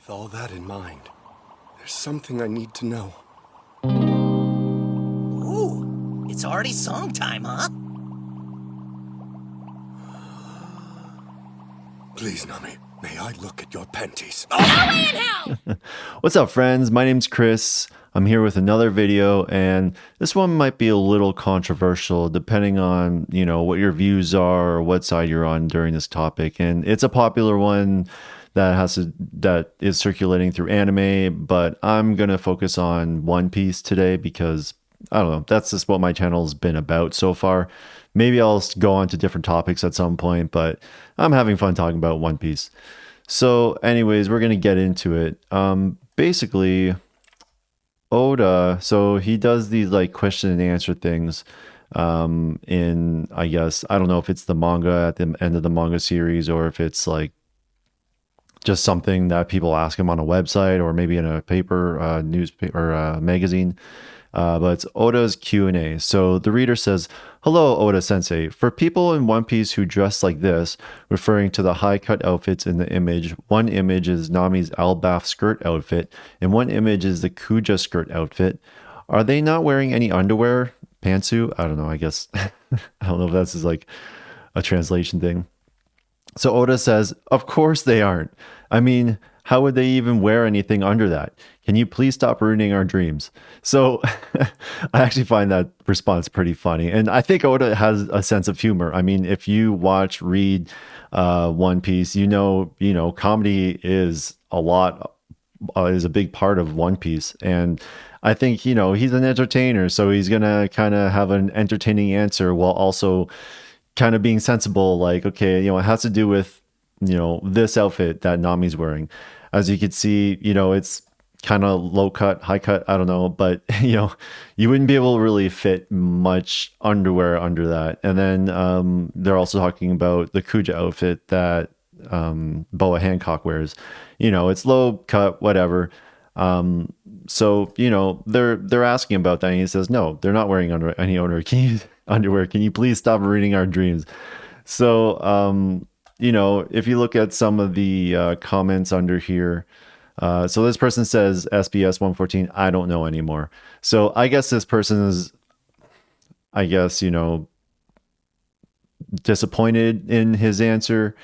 With all that in mind, there's something I need to know. Ooh, it's already song time, huh? Please, Nami, may I look at your panties? No way in hell! What's up, friends? My name's Chris. I'm here with another video, and this one might be a little controversial depending on, what your views are or what side you're on during this topic. And it's a popular one that is circulating through anime, but I'm going to focus on One Piece today because I don't know, that's just what my channel's been about so far. Maybe I'll go on to different topics at some point, but I'm having fun talking about One Piece. So anyways, we're going to get into it. Basically, Oda, so he does these like question and answer things in, I guess, I don't know if it's the manga at the end of the manga series or if it's like just something that people ask him on a website or maybe in a paper, newspaper, or magazine. But it's Oda's Q&A. So the reader says, "Hello, Oda Sensei. For people in One Piece who dress like this," referring to the high-cut outfits in the image, one image is Nami's Albath skirt outfit, and one image is the Kuja skirt outfit. "Are they not wearing any underwear? Pantsuit?" I don't know, I guess. I don't know if that's just like a translation thing. So Oda says, "Of course they aren't. I mean, how would they even wear anything under that? Can you please stop ruining our dreams?" So I actually find that response pretty funny. And I think Oda has a sense of humor. I mean, if you read One Piece, comedy is is a big part of One Piece. And I think, he's an entertainer. So he's going to kind of have an entertaining answer while also kind of being sensible. Like, okay, it has to do with, this outfit that Nami's wearing. As you can see, it's kind of low cut, high cut, I don't know, but you wouldn't be able to really fit much underwear under that. And then they're also talking about the Kuja outfit that Boa Hancock wears. It's low cut, whatever. So they're asking about that, and he says, "No, they're not wearing any underwear. Can you please stop ruining our dreams?" So if you look at some of the comments under here, so this person says SBS 114, "I don't know anymore." So I guess this person is, disappointed in his answer.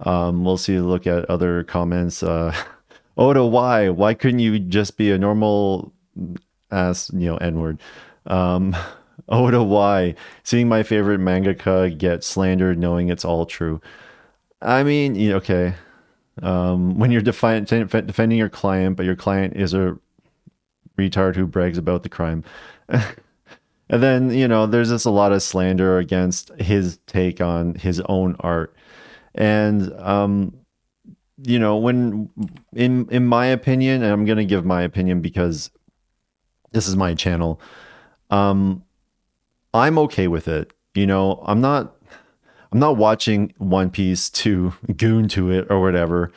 We'll see, look at other comments. Oda, why couldn't you just be a normal ass, N-word? Oda, why? Seeing my favorite mangaka get slandered knowing it's all true. I mean, okay. When you're defending your client, but your client is a retard who brags about the crime. And then, there's just a lot of slander against his take on his own art. And, when, in my opinion, and I'm going to give my opinion because this is my channel, I'm okay with it. I'm not watching One Piece to goon to it or whatever,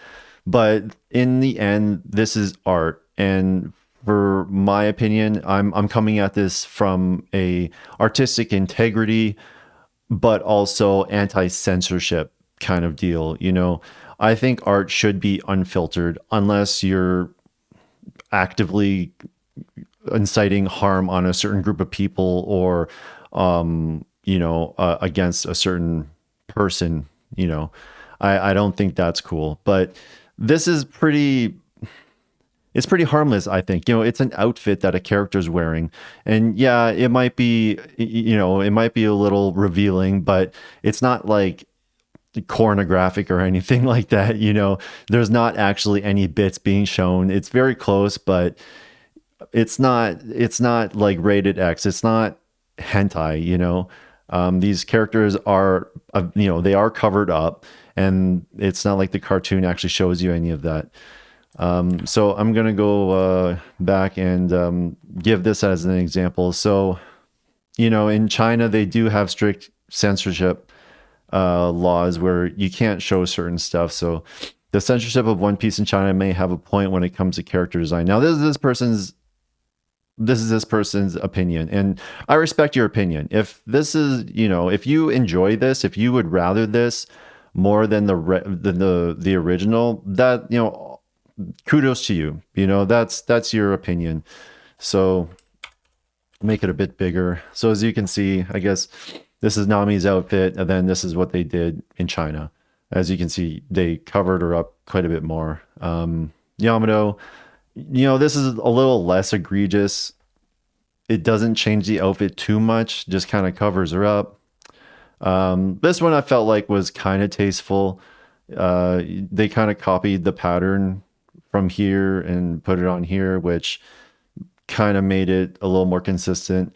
but in the end, this is art. And for my opinion, I'm coming at this from a artistic integrity, but also anti-censorship kind of deal. I think art should be unfiltered unless you're actively inciting harm on a certain group of people or, against a certain person. I don't think that's cool, but this is it's pretty harmless. I think, it's an outfit that a character's wearing, and yeah, it might be, it might be a little revealing, but it's not like pornographic or anything like that. There's not actually any bits being shown. It's very close, but it's not like rated X. It's not hentai. These characters are, they are covered up, and it's not like the cartoon actually shows you any of that. So I'm going to go back and give this as an example. So, in China, they do have strict censorship laws where you can't show certain stuff. So the censorship of One Piece in China may have a point when it comes to character design. Now, this is this person's opinion, and I respect your opinion. If this is, if you enjoy this, if you would rather this more than the original, that, kudos to you. You know, that's your opinion. So make it a bit bigger. So as you can see, I guess this is Nami's outfit, and then this is what they did in China. As you can see, they covered her up quite a bit more. Yamato, you know, this is a little less egregious. It doesn't change the outfit too much, just kind of covers her up. This one I felt like was kind of tasteful. They kind of copied the pattern from here and put it on here, which kind of made it a little more consistent.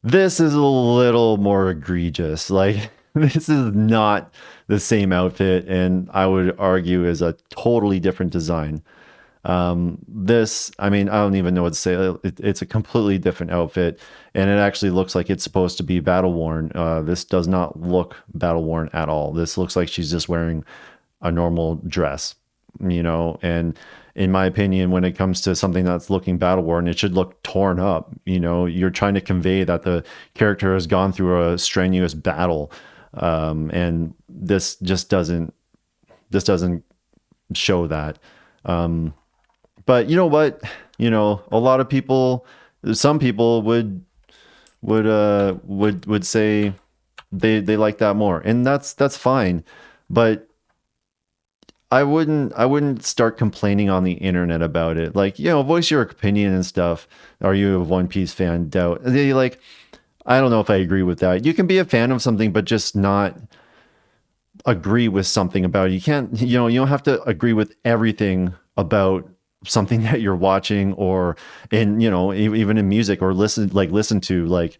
This is a little more egregious. Like, this is not the same outfit, and I would argue is a totally different design. This, I mean, I don't even know what to say. It's a completely different outfit, and it actually looks like it's supposed to be battle worn. This does not look battle worn at all. This looks like she's just wearing a normal dress, you know. And in my opinion, when it comes to something that's looking battle worn, it should look torn up. You know, you're trying to convey that the character has gone through a strenuous battle, and this just doesn't. This doesn't show that. But you know what? You know, a lot of people, some people would say they like that more, and that's fine. But I wouldn't start complaining on the internet about it. Like, you know, voice your opinion and stuff. Are you a One Piece fan? Doubt. They like, I don't know if I agree with that. You can be a fan of something, but just not agree with something about it. You can't, you know, you don't have to agree with everything about something that you're watching, or in, you know, even in music, or listen to, like,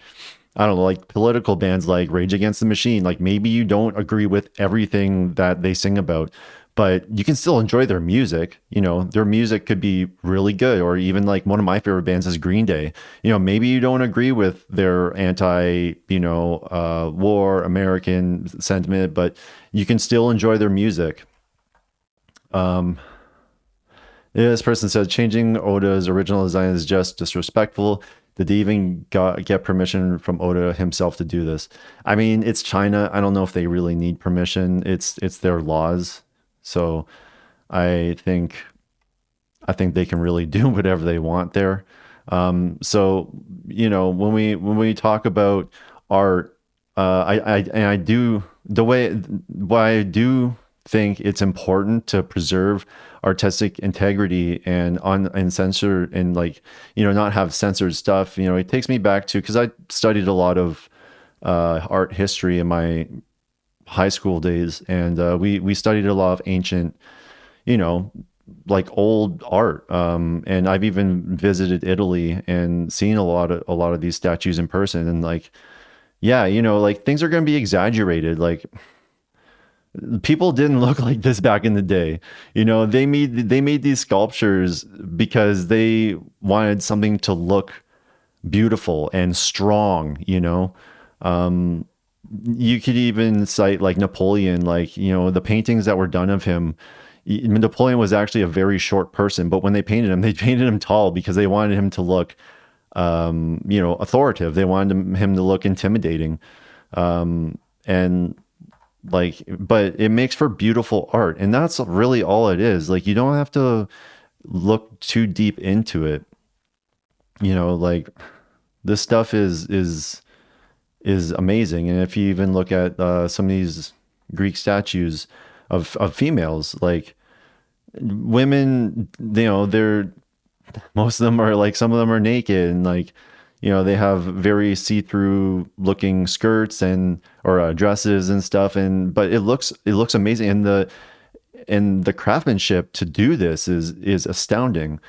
I don't know, like political bands like Rage Against the Machine. Like, maybe you don't agree with everything that they sing about, but you can still enjoy their music. You know, their music could be really good. Or even like one of my favorite bands is Green Day. You know, maybe you don't agree with their anti, you know, war American sentiment, but you can still enjoy their music. This person said changing Oda's original design is just disrespectful. Did they even get permission from Oda himself to do this? I mean, it's China. I don't know if they really need permission. It's their laws. So I think they can really do whatever they want there. So, you know, when we talk about art, I do, the way why I do think it's important to preserve artistic integrity and censor, and, like, you know, not have censored stuff. You know, it takes me back to, because I studied a lot of art history in my high school days, and we studied a lot of ancient, you know, like old art, and I've even visited Italy and seen a lot of these statues in person, and, like, yeah, you know, like, things are going to be exaggerated. Like, people didn't look like this back in the day. You know, they made these sculptures because they wanted something to look beautiful and strong, you know. You could even cite like Napoleon, like, you know, the paintings that were done of him. Napoleon was actually a very short person, but when they painted him tall because they wanted him to look, you know, authoritative. They wanted him to look intimidating. And like, but it makes for beautiful art, and that's really all it is. Like, you don't have to look too deep into it. You know, like, this stuff is amazing. And if you even look at some of these Greek statues of females, like, women, you know, they're, most of them are like, some of them are naked, and, like, you know, they have very see-through looking skirts and or dresses and stuff, and but it looks amazing, and the craftsmanship to do this is astounding.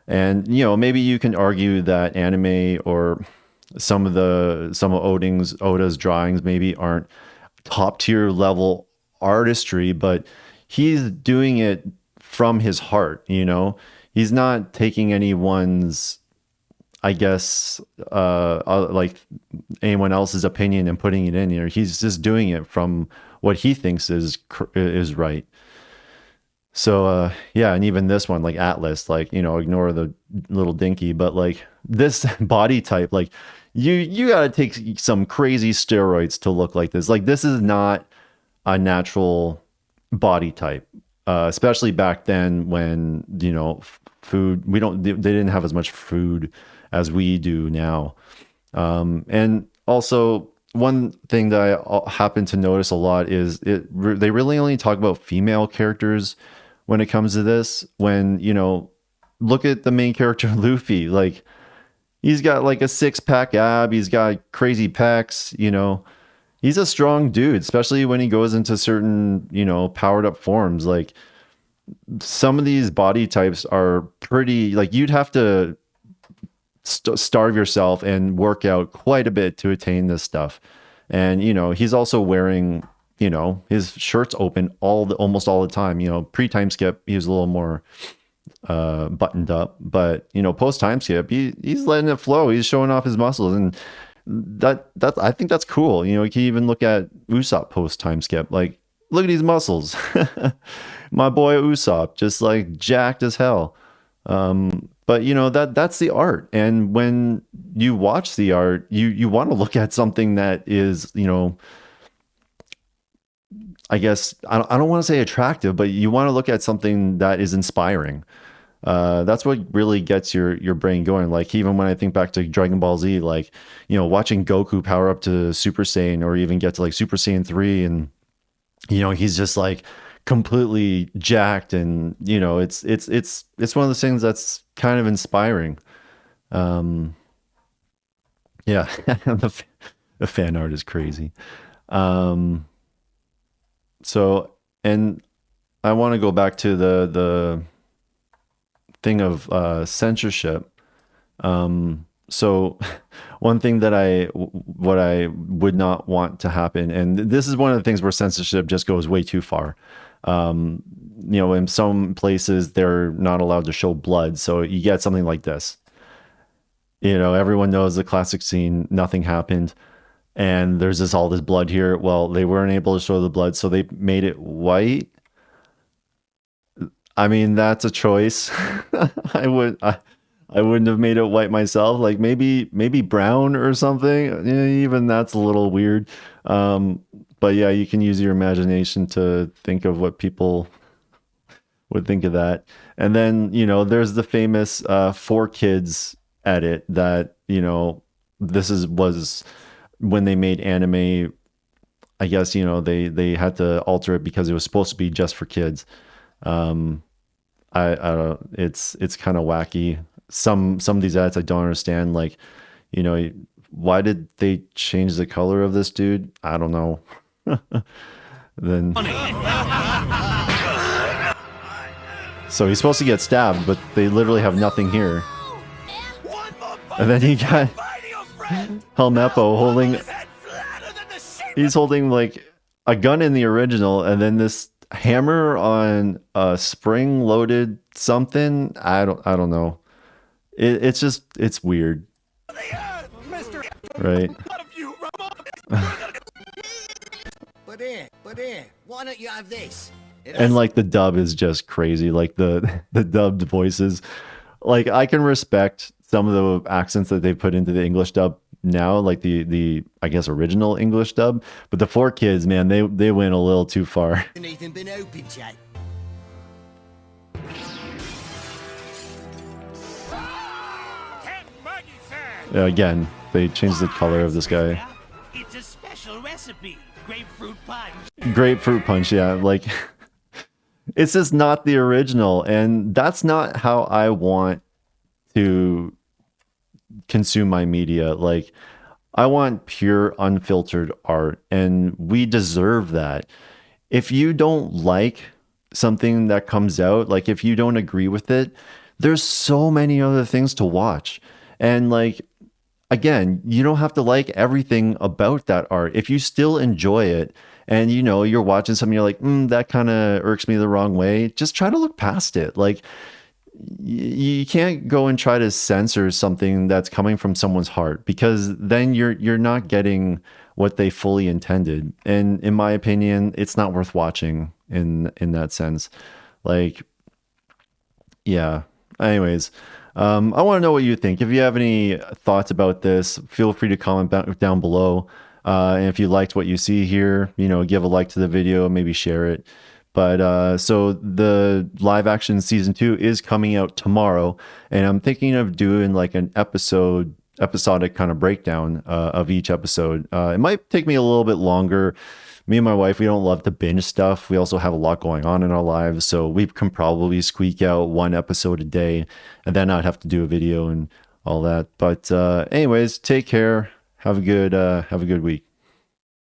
And, you know, maybe you can argue that anime or some of Oda's drawings maybe aren't top tier level artistry, but he's doing it from his heart. You know, he's not taking anyone's, I guess, like anyone else's opinion and putting it in here. He's just doing it from what he thinks is right. So, yeah, and even this one, like Atlas, like, you know, ignore the little dinky, but like this body type, like, you got to take some crazy steroids to look like this. Like, this is not a natural body type. especially back then when, food, they didn't have as much food as we do now. And also, one thing that I happen to notice a lot is they really only talk about female characters when it comes to this. When, look at the main character, Luffy. Like, he's got like a six-pack ab, he's got crazy pecs, he's a strong dude, especially when he goes into certain, powered up forms. Like, some of these body types are pretty, like, you'd have to starve yourself and work out quite a bit to attain this stuff. And he's also wearing, his shirt's open almost all the time. Pre-time skip, he was a little more buttoned up, but post time skip, he's letting it flow. He's showing off his muscles, and that I think that's cool. You can even look at Usopp post time skip. Like, look at these muscles. My boy Usopp, just like jacked as hell. But that's the art. And when you watch the art, you want to look at something that is, I guess I don't want to say attractive, but you want to look at something that is inspiring. That's what really gets your brain going. Like, even when I think back to Dragon Ball Z, like, watching Goku power up to Super Saiyan, or even get to like Super Saiyan 3, and he's just like completely jacked, and it's one of those things that's kind of inspiring. Yeah. The fan art is crazy. So, and I want to go back to the thing of censorship. So one thing that what I would not want to happen, and this is one of the things where censorship just goes way too far. In some places they're not allowed to show blood, so you get something like this. Everyone knows the classic scene, nothing happened, and there's all this blood here. Well, they weren't able to show the blood, so they made it white. I mean, that's a choice. I wouldn't have made it white myself. Like, maybe brown or something. Yeah, even that's a little weird. But yeah, you can use your imagination to think of what people would think of that. And then, there's the famous 4Kids edit that, was when they made anime. I guess, they had to alter it because it was supposed to be just for kids. I don't, it's kind of wacky. Some of these ads I don't understand. Like, why did they change the color of this dude? I don't know. Then, so he's supposed to get stabbed, but they literally have nothing here. And then he got Helmeppo holding. He's holding like a gun in the original, and then this hammer on a spring-loaded something. I don't know. It's weird, right? But why don't you have this? And like the dub is just crazy. Like the dubbed voices. Like, I can respect some of the accents that they put into the English dub now, like the I guess original English dub, but the 4Kids, man, they went a little too far. Anything been opened yet? Again, they changed the color of this guy. It's a special recipe. Grapefruit punch. Grapefruit punch, yeah. Like, it's just not the original, and that's not how I want to consume my media. Like, I want pure, unfiltered art, and we deserve that. If you don't like something that comes out, like if you don't agree with it, there's so many other things to watch. And like, again, you don't have to like everything about that art. If you still enjoy it, and you're watching something, you're like, that kind of irks me the wrong way, just try to look past it. Like, you can't go and try to censor something that's coming from someone's heart, because then you're not getting what they fully intended. And in my opinion, it's not worth watching in that sense. Like, yeah. Anyways, I want to know what you think. If you have any thoughts about this, feel free to comment down below. And if you liked what you see here, give a like to the video, maybe share it. But so the live action season 2 is coming out tomorrow, and I'm thinking of doing like an episodic kind of breakdown of each episode. It might take me a little bit longer. Me and my wife, we don't love to binge stuff. We also have a lot going on in our lives, so we can probably squeak out one episode a day, and then I'd have to do a video and all that. But anyways, take care. Have a good week.